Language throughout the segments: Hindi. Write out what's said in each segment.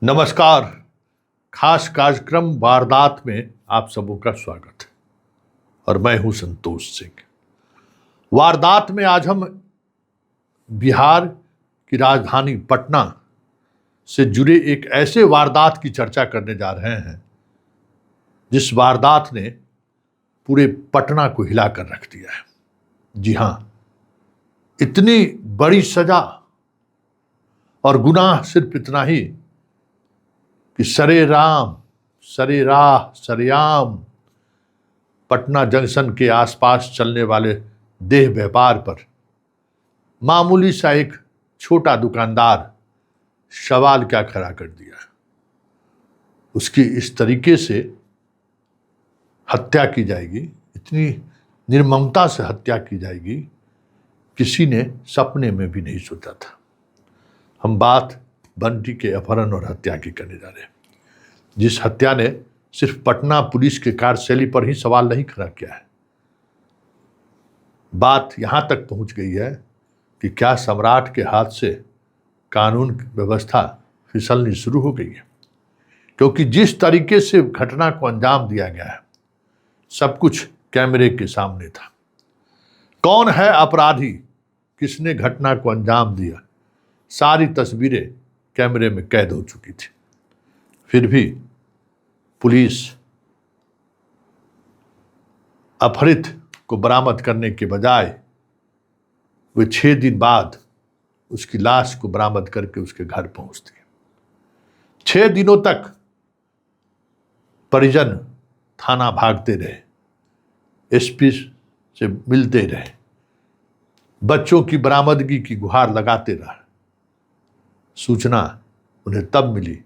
नमस्कार। खास कार्यक्रम वारदात में आप सबों का स्वागत है और मैं हूं संतोष सिंह। वारदात में आज हम बिहार की राजधानी पटना से जुड़े एक ऐसे वारदात की चर्चा करने जा रहे हैं जिस वारदात ने पूरे पटना को हिला कर रख दिया है। जी हां, इतनी बड़ी सजा और गुनाह सिर्फ इतना ही कि सरेराम सरेराह सरेआम पटना जंक्शन के आसपास चलने वाले देह व्यापार पर मामूली सा एक छोटा दुकानदार सवाल क्या खड़ा कर दिया। उसकी इस तरीके से हत्या की जाएगी, इतनी निर्ममता से हत्या की जाएगी, किसी ने सपने में भी नहीं सोचा था। हम बात बंटी के अपहरण और हत्या की करने जा रहे हैं, जिस हत्या ने सिर्फ पटना पुलिस के कार्यशैली पर ही सवाल नहीं खड़ा किया है। बात यहां तक पहुंच गई है कि क्या सम्राट के हाथ से कानून व्यवस्था फिसलनी शुरू हो गई है, क्योंकि जिस तरीके से घटना को अंजाम दिया गया है सब कुछ कैमरे के सामने था। कौन है अपराधी, किसने घटना को अंजाम दिया, सारी तस्वीरें कैमरे में कैद हो चुकी थी। फिर भी पुलिस अपहरित को बरामद करने के बजाय वे 6 दिन बाद उसकी लाश को बरामद करके उसके घर पहुंचती है। 6 दिनों तक परिजन थाना भागते रहे, एसपी से मिलते रहे, बच्चों की बरामदगी की गुहार लगाते रहे। सूचना उन्हें तब मिली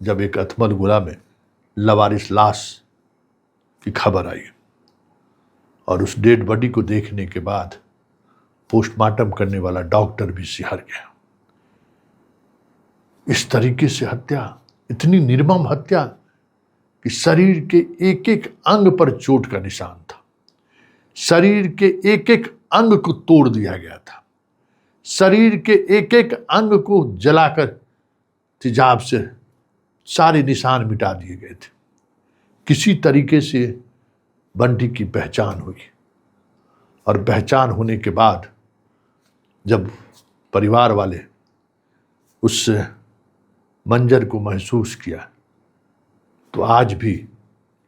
जब एक अथमलगोला में लवारिस लाश की खबर आई और उस डेड बॉडी को देखने के बाद पोस्टमार्टम करने वाला डॉक्टर भी सिहर गया। इस तरीके से हत्या, इतनी निर्मम हत्या कि शरीर के एक एक अंग पर चोट का निशान था, शरीर के एक एक अंग को तोड़ दिया गया था, शरीर के एक एक अंग को जलाकर तेजाब से सारे निशान मिटा दिए गए थे। किसी तरीके से बंटी की पहचान हुई और पहचान होने के बाद जब परिवार वाले उस मंजर को महसूस किया तो आज भी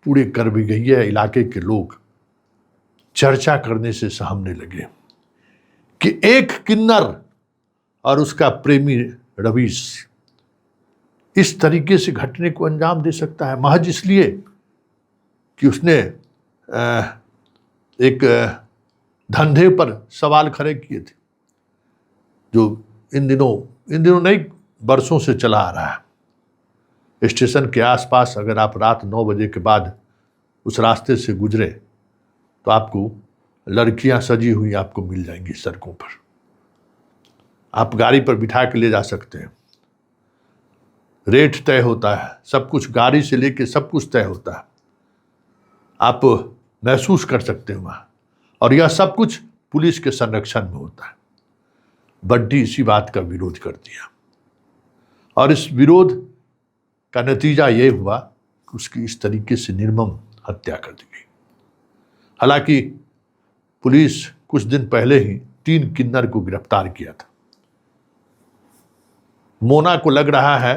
पूरे करबिगहिया इलाके के लोग चर्चा करने से सहमने लगे कि एक किन्नर और उसका प्रेमी रवीश इस तरीके से घटने को अंजाम दे सकता है महज इसलिए कि उसने एक धंधे पर सवाल खड़े किए थे जो इन दिनों नहीं बरसों से चला आ रहा है। स्टेशन के आसपास अगर आप रात 9 बजे के बाद उस रास्ते से गुजरे तो आपको लड़कियां सजी हुई आपको मिल जाएंगी सड़कों पर। आप गाड़ी पर बिठा के ले जा सकते हैं, रेट तय होता है, सब कुछ गाड़ी से लेके सब कुछ तय होता है, आप महसूस कर सकते हैं वहां, और यह सब कुछ पुलिस के संरक्षण में होता है। बंटी इसी बात का विरोध कर दिया और इस विरोध का नतीजा यह हुआ कि उसकी इस तरीके से निर्मम हत्या कर दी गई। हालांकि पुलिस कुछ दिन पहले ही 3 किन्नर को गिरफ्तार किया था। मोना को लग रहा है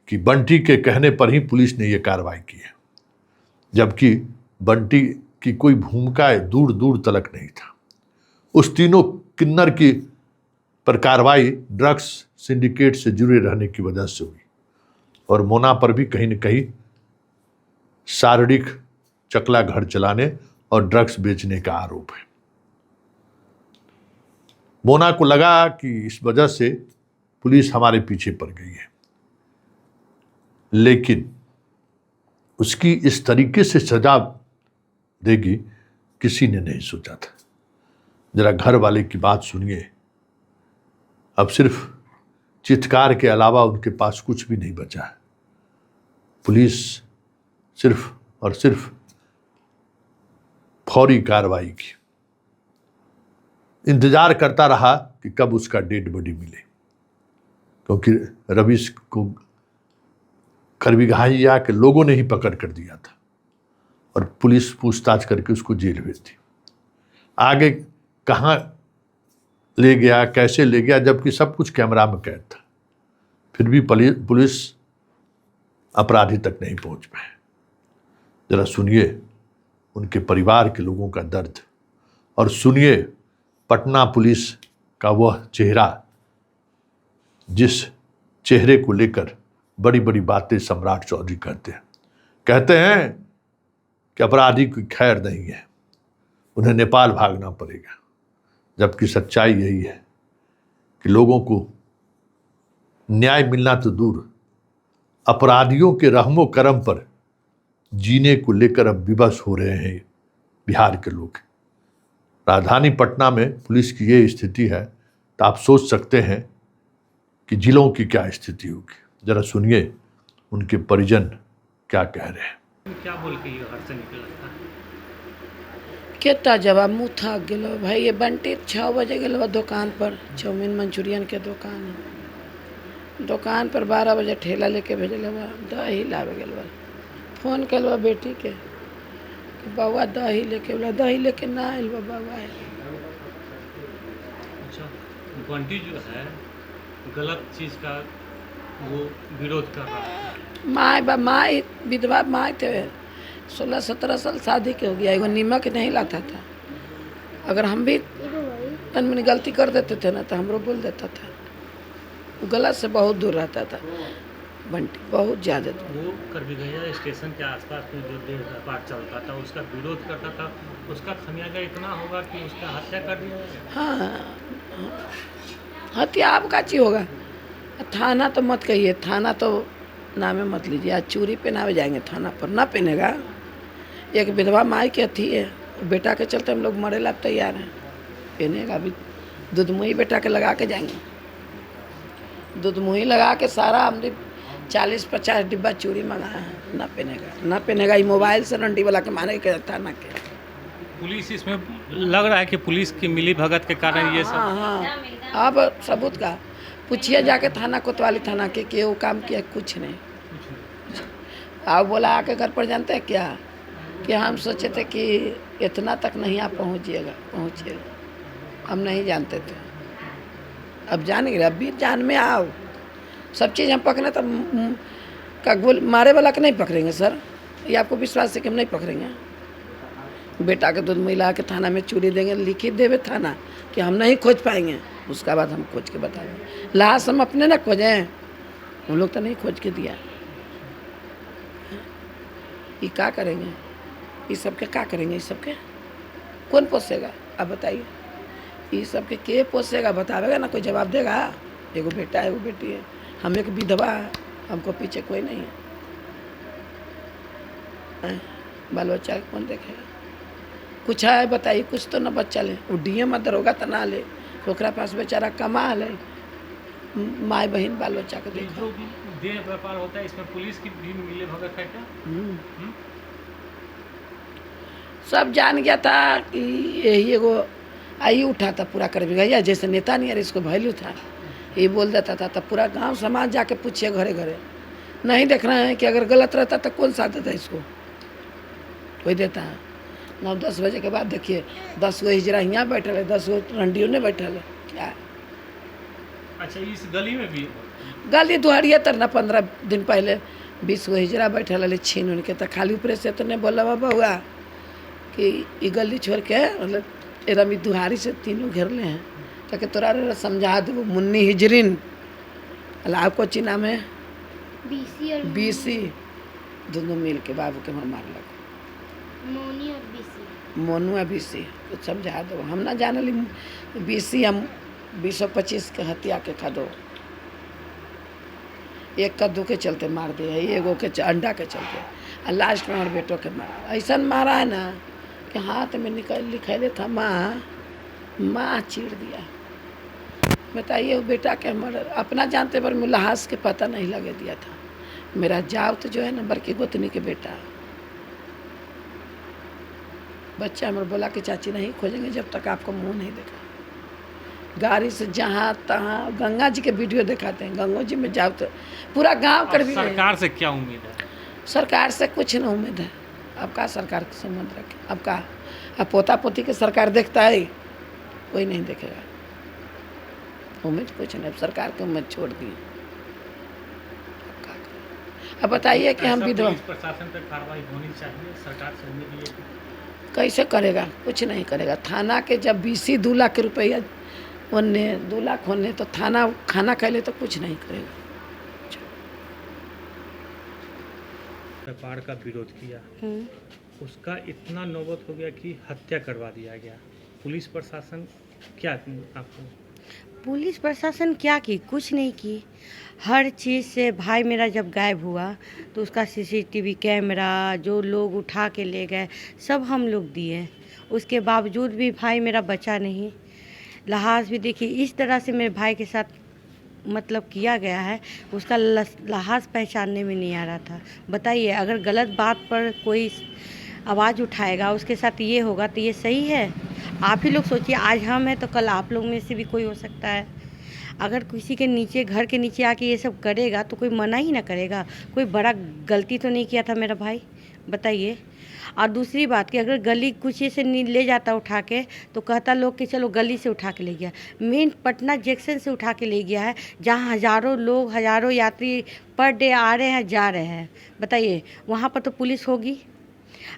कि बंटी के कहने पर ही पुलिस ने यह कार्रवाई की है, जबकि बंटी की कोई भूमिका दूर दूर तलक नहीं था। उस तीनों किन्नर की पर कार्रवाई ड्रग्स सिंडिकेट से जुड़े रहने की वजह से हुई और मोना पर भी कहीं न कहीं शारीरिक चकला घर चलाने और ड्रग्स बेचने का आरोप है। मोना को लगा कि इस वजह से पुलिस हमारे पीछे पड़ गई है, लेकिन उसकी इस तरीके से सजा देगी किसी ने नहीं सोचा था। जरा घर वाले की बात सुनिए। अब सिर्फ चित्कार के अलावा उनके पास कुछ भी नहीं बचा है। पुलिस सिर्फ और सिर्फ फौरी कार्रवाई की इंतजार करता रहा कि कब उसका डेड बॉडी मिले, क्योंकि रवीश को करबिघाइया के लोगों ने ही पकड़ कर दिया था और पुलिस पूछताछ करके उसको जेल भेज दी। आगे कहाँ ले गया, कैसे ले गया, जबकि सब कुछ कैमरा में कैद था, फिर भी पुलिस अपराधी तक नहीं पहुंच पाए। जरा सुनिए उनके परिवार के लोगों का दर्द, और सुनिए पटना पुलिस का वह चेहरा जिस चेहरे को लेकर बड़ी बड़ी बातें सम्राट चौधरी कहते हैं कि अपराधी की खैर नहीं है, उन्हें नेपाल भागना पड़ेगा, जबकि सच्चाई यही है कि लोगों को न्याय मिलना तो दूर, अपराधियों के रहमो करम पर जीने को लेकर अब विवश हो रहे हैं बिहार के लोग। राजधानी पटना में पुलिस की ये स्थिति है तो आप सोच सकते हैं कि जिलों की क्या स्थिति होगी। जरा सुनिए उनके परिजन क्या कह रहे हैं। क्या बोल के ये घर से निकला था? केता जवाब मुँह थक गलो भाई। ये बंटी 6 बजे गल दुकान पर, चाउमीन मंचूरियन के दुकान पर 12 बजे ठेला लेके भेजल बा, दही लावे गल बा। फोन कल बा बेटी के कि बउआ दही लेके, बोला दही लेके ना आयल बा बउआ। अच्छा, बंटी जो है गलत चीज़ का वो विरोध कर रहा है। माँ विधवा माँ थे, 16-17 साल शादी के हो गया, एगो नीमक नहीं लाता था। अगर हम भी तन में गलती कर देते थे ना तो हमरो बोल देता था। वो गलत से बहुत दूर रहता था बंटी, बहुत ज़्यादा। वो करबिघाइया स्टेशन के आसपास में जो देह व्यापार चलता था उसका विरोध करता था, उसका खमियाजा इतना होगा कि उसका हत्या कर दिया। हाँ, हत्या अब का चीज होगा। थाना तो मत कहिए, थाना तो नामे मत लीजिए। आज चूड़ी पहनावे जाएंगे थाना पर, ना पहनेगा। एक विधवा माई की अथी है, बेटा के चलते हम लोग मरे ला तैयार हैं, पहनेगा। अभी दूधमुही बेटा के लगा के जाएंगे, दूधमुही लगा के सारा हमने 40-50 डिब्बा चूड़ी मंगाया है, ना पहनेगा। ये मोबाइल से रंडी वाला के मारे के थाना के। पुलिस इसमें लग रहा है कि पुलिस की मिली भगत के कारण ये सब। हाँ, अब सबूत का पूछिए जाके थाना कोतवाली थाना के वो काम किया, कुछ नहीं। आप बोला आके घर पर, जानते हैं क्या कि हम सोचे थे कि इतना तक नहीं आप पहुँचिएगा, हम नहीं जानते थे। अब जान गए, अब भी जान में आओ। सब चीज़ हम पकड़े तो का गोल मारे वाला के नहीं पकड़ेंगे सर, ये आपको विश्वास है कि हम नहीं पकड़ेंगे। बेटा के दूध मिला के थाना में चूड़ी देंगे, लिखित देवे थाना कि हम नहीं खोज पाएंगे, उसका बाद हम खोज के बताएंगे। लाश हम अपने ना खोजें, हम लोग तो नहीं खोज के दिया। ये क्या करेंगे, ये सबके क्या करेंगे, ये सबके कौन पोसेगा आप बताइए। ये सबके के पोसेगा, बतावेगा ना, कोई जवाब देगा। एगो बेटा है, एगो बेटी है, हम एक विधवा है, हमको पीछे कोई नहीं है। बाल बच्चा कौन देखेगा, कुछ है बताइए, कुछ तो ना बच्चा ले। वो डीएम दरोगा तो ना ले, तो ओकरा पास बेचारा कमा ले, माए बहन बाल बच्चा को देखो। जो देह व्यापार होता है इसमें पुलिस की भी मिले भगत है क्या? सब जान गया था कि यही एगो आई उठा था पूरा करबिघाइया, जैसे नेता नहीं यार, इसको वैल्यू था, ये बोल देता था। तब पूरा गांव समाज जाके पूछिए घरे घरे, नहीं देख रहे हैं कि अगर गलत रहता तो कौन साथ देता इसको, कोई देता है। 9-10 बजे के बाद देखिए 10 गो हिजरा यहाँ बैठल है, 10 गो रंडियों ने बैठल है, क्या है। अच्छा, इस गली में भी गली दुहरिया तर ना 15 दिन पहले 20 गो हिजरा बैठल है, छीन उनके तो खाली ऊपर से तो नहीं बोला बाबा हुआ कि ये गली छोड़ के, मतलब एकदम दुहारी से तीनों घेर ले हैं, ताकि तोरा समझा दो। मुन्नी हिजरीन अलाव को ची नाम है, बीसी दोनों मिल के बाबू के मार लग, मोनू और बीसी तो समझा दो। हम ना जान ली बीसी हम 225 के हत्या के खा दो, एक कद्दू के चलते मार दिया, एगो के अंडा के चलते, और लास्ट में हमारे बेटों के मारा। ऐसा मारा है ना कि हाथ में लिखले था माँ चीर दिया। बताइए वो बेटा के हमारे अपना जानते पर मुलाहास के पता नहीं लगे दिया था। मेरा जाव तो जो है ना बड़की गोतनी के बेटा, बच्चा हमारे बोला कि चाची नहीं खोजेंगे जब तक आपको मुंह नहीं देखा। गाड़ी से जहाँ तहाँ गंगा जी के वीडियो दिखाते हैं। गंगा जी में जाओ तो पूरा गांव कर भी रहे हैं। सरकार से क्या उम्मीद है? सरकार से कुछ न उम्मीद है। अब का सरकार के संबंध रखे, अब का अब पोता पोती के सरकार देखता है, कोई नहीं देखेगा। उम्मीद कुछ नहीं, अब सरकार की उम्मीद छोड़ दी। अब बताइए कि हम ऐसा विधवा पुलिस प्रशासन पर कार्रवाई होनी चाहिए, सरकार से उम्मीद ये है। कैसे करेगा? कुछ नहीं करेगा। थाना के जब 2 लाख रुपया उनने 2 लाख होने तो थाना खाना खैले तो कुछ नहीं करेगा। व्यापार का विरोध किया, उसका इतना नौबत हो गया कि हत्या करवा दिया गया। पुलिस प्रशासन क्या आपको? पुलिस प्रशासन क्या की? कुछ नहीं की। हर चीज़ से भाई मेरा जब गायब हुआ तो उसका सीसीटीवी कैमरा जो लोग उठा के ले गए सब हम लोग दिए, उसके बावजूद भी भाई मेरा बचा नहीं। लहाज भी देखिए इस तरह से मेरे भाई के साथ मतलब किया गया है, उसका लहाज पहचानने में नहीं आ रहा था। बताइए, अगर गलत बात पर कोई आवाज़ उठाएगा उसके साथ ये होगा तो ये सही है? आप ही लोग सोचिए, आज हम हैं तो कल आप लोग में से भी कोई हो सकता है। अगर किसी के नीचे घर के नीचे आके ये सब करेगा तो कोई मना ही ना करेगा। कोई बड़ा गलती तो नहीं किया था मेरा भाई, बताइए। और दूसरी बात कि अगर गली कुछ से ले जाता उठा के तो कहता लोग कि चलो गली से उठा के ले गया। मेन पटना जंक्शन से उठा के ले गया है, जहाँ हज़ारों लोग हज़ारों यात्री पर डे आ रहे हैं जा रहे हैं। बताइए, वहाँ पर तो पुलिस होगी।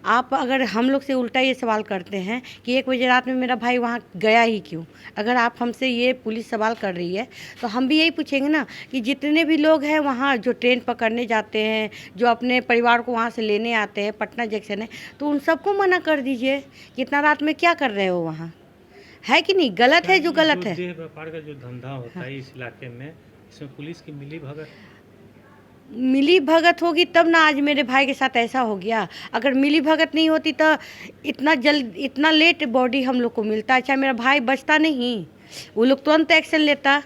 आप अगर हम लोग से उल्टा ये सवाल करते हैं कि 1 बजे रात में मेरा भाई वहाँ गया ही क्यों, अगर आप हमसे ये पुलिस सवाल कर रही है तो हम भी यही पूछेंगे ना कि जितने भी लोग हैं वहाँ जो ट्रेन पकड़ने जाते हैं, जो अपने परिवार को वहाँ से लेने आते हैं, पटना जंक्शन है, तो उन सबको मना कर दीजिए कि इतना रात में क्या कर रहे हो वहाँ, है कि नहीं? गलत है जो गलत है। देह व्यापार का जो धंधा होता है इस इलाके में, इसमें पुलिस की मिली भगत होगी तब ना आज मेरे भाई के साथ ऐसा हो गया। अगर मिली भगत नहीं होती तो इतना लेट बॉडी हम लोग को मिलता, अच्छा मेरा भाई बचता नहीं, वो लोग तुरंत एक्शन लेता।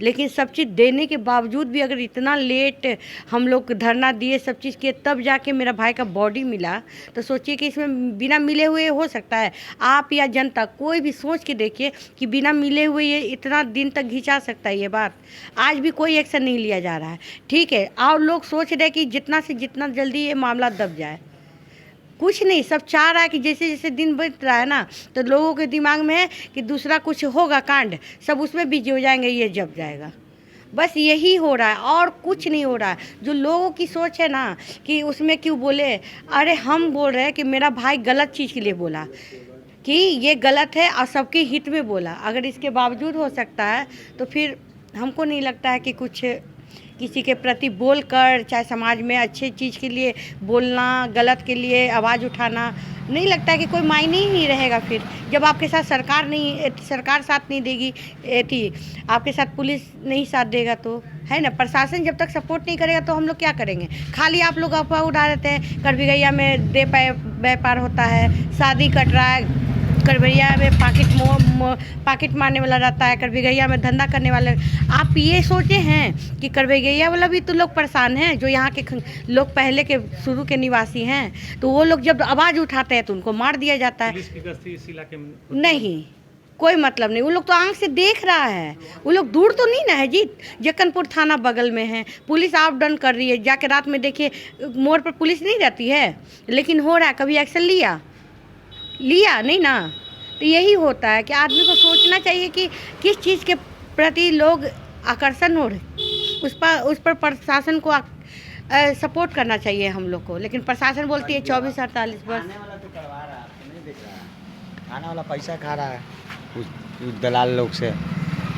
लेकिन सब चीज़ देने के बावजूद भी अगर इतना लेट हम लोग धरना दिए, सब चीज़ किए, तब जाके मेरा भाई का बॉडी मिला, तो सोचिए कि इसमें बिना मिले हुए हो सकता है? आप या जनता कोई भी सोच के देखिए कि बिना मिले हुए ये इतना दिन तक खिंचा सकता है ये बात? आज भी कोई एक्शन नहीं लिया जा रहा है। ठीक है, और लोग सोच रहे कि जितना से जितना जल्दी ये मामला दब जाए, कुछ नहीं, सब चाह रहा है कि जैसे जैसे दिन बीत रहा है ना, तो लोगों के दिमाग में है कि दूसरा कुछ होगा कांड, सब उसमें बिजी हो जाएंगे, ये जब जाएगा। बस यही हो रहा है और कुछ नहीं हो रहा है। जो लोगों की सोच है ना कि उसमें क्यों बोले, अरे हम बोल रहे हैं कि मेरा भाई गलत चीज़ के लिए बोला कि ये गलत है और सबके हित में बोला। अगर इसके बावजूद हो सकता है तो फिर हमको नहीं लगता है कि कुछ किसी के प्रति बोलकर, चाहे समाज में अच्छे चीज़ के लिए बोलना, गलत के लिए आवाज़ उठाना, नहीं लगता है कि कोई मायने ही नहीं रहेगा। फिर जब आपके साथ सरकार साथ नहीं देगी, आपके साथ पुलिस नहीं साथ देगा, तो है ना, प्रशासन जब तक सपोर्ट नहीं करेगा तो हम लोग क्या करेंगे? खाली आप लोग अफवाह उड़ा देते हैं। करभिगैया में दे व्यापार होता है, शादी कट रहा है, करभिगैया में पाकिट मारने वाला रहता है, करभिगैया में धंधा करने वाले। आप ये सोचे हैं कि करभिगैया वाला भी तो लोग परेशान हैं, जो यहाँ के लोग पहले के शुरू के निवासी हैं, तो वो लोग जब आवाज़ उठाते हैं तो उनको मार दिया जाता है। पुलिस की गश्ती इस इलाके में नहीं, कोई मतलब नहीं। वो लोग तो आंख से देख रहा है, वो लोग दूर तो नहीं ना है जी। जक्कनपुर थाना बगल में है, पुलिस अप डाउन कर रही है। जाके रात में देखिए, मोड़ पर पुलिस नहीं रहती है, लेकिन हो रहा है। कभी एक्शन लिया नहीं ना। तो यही होता है कि आदमी को सोचना चाहिए कि किस चीज़ के प्रति लोग आकर्षण हो रहे, उस पर प्रशासन को सपोर्ट करना चाहिए हम लोग को। लेकिन प्रशासन बोलती है 24-48 बस। खाने वाला तो करवा रहा है, आपको नहीं दिख रहा है? खाने वाला पैसा खा रहा है उस दलाल लोग से,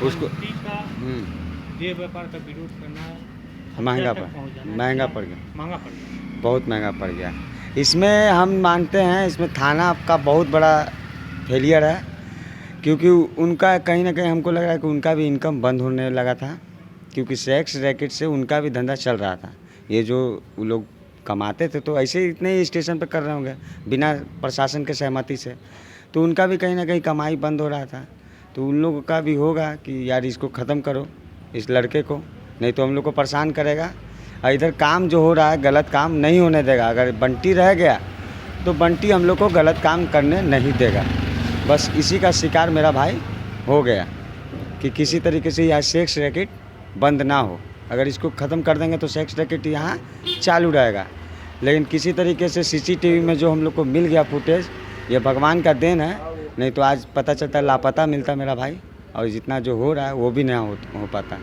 उसको देह व्यापार का विरोध करना महंगा पड़ गया, बहुत महंगा पड़ गया। इसमें हम मानते हैं, इसमें थाना का बहुत बड़ा फेलियर है, क्योंकि उनका कहीं ना कहीं हमको लग रहा है कि उनका भी इनकम बंद होने लगा था, क्योंकि सेक्स रैकेट से उनका भी धंधा चल रहा था। ये जो वो लोग कमाते थे तो ऐसे ही इतने ही स्टेशन पर कर रहे होंगे बिना प्रशासन के सहमति से, तो उनका भी कहीं ना कहीं कमाई बंद हो रहा था। तो उन लोगों का भी होगा कि यार इसको ख़त्म करो, इस लड़के को, नहीं तो हम लोग को परेशान करेगा। और इधर काम जो हो रहा है गलत काम नहीं होने देगा। अगर बंटी रह गया तो बंटी हम लोग को गलत काम करने नहीं देगा। बस इसी का शिकार मेरा भाई हो गया। कि किसी तरीके से यह सेक्स रैकेट बंद ना हो। अगर इसको ख़त्म कर देंगे तो सेक्स रैकेट यहाँ चालू रहेगा। लेकिन किसी तरीके से सीसीटीवी में जो हम लोग को मिल गया फुटेज, ये भगवान का देन है, नहीं तो आज पता चलता लापता मिलता मेरा भाई, और जितना जो हो रहा है वो भी नहीं हो पाता।